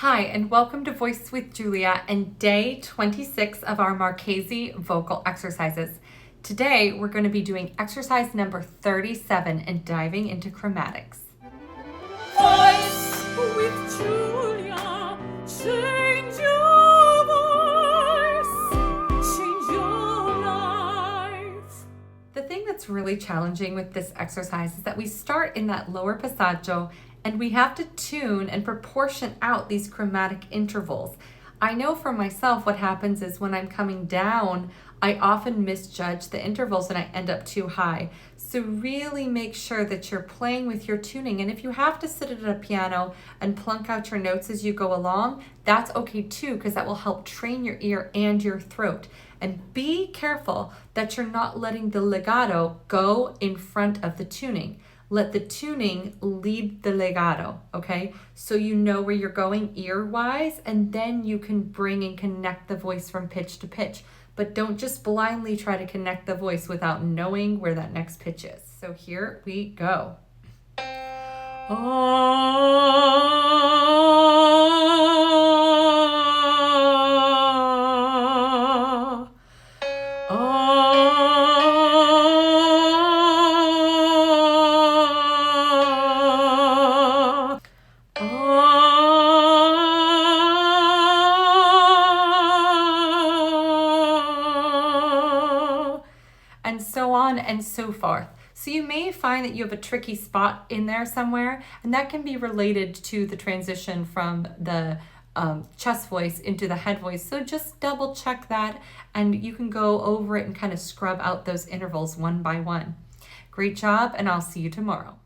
Hi, and welcome to Voice with Julia and day 26 of our Marchesi vocal exercises. Today, we're going to be doing exercise number 37 and diving into chromatics. Voice with Julia, change your voice, change your life. The thing that's really challenging with this exercise is that we start in that lower passaggio and we have to tune and proportion out these chromatic intervals. I know for myself what happens is when I'm coming down, I often misjudge the intervals and I end up too high. So really make sure that you're playing with your tuning. And if you have to sit at a piano and plunk out your notes as you go along, that's okay too, because that will help train your ear and your throat. And be careful that you're not letting the legato go in front of the tuning. Let the tuning lead the legato, okay? So you know where you're going ear-wise, and then you can bring and connect the voice from pitch to pitch. But don't just blindly try to connect the voice without knowing where that next pitch is. So here we go. And so on and so forth. So you may find that you have a tricky spot in there somewhere, and that can be related to the transition from the chest voice into the head voice. So just double check that, and you can go over it and kind of scrub out those intervals one by one. Great job, and I'll see you tomorrow.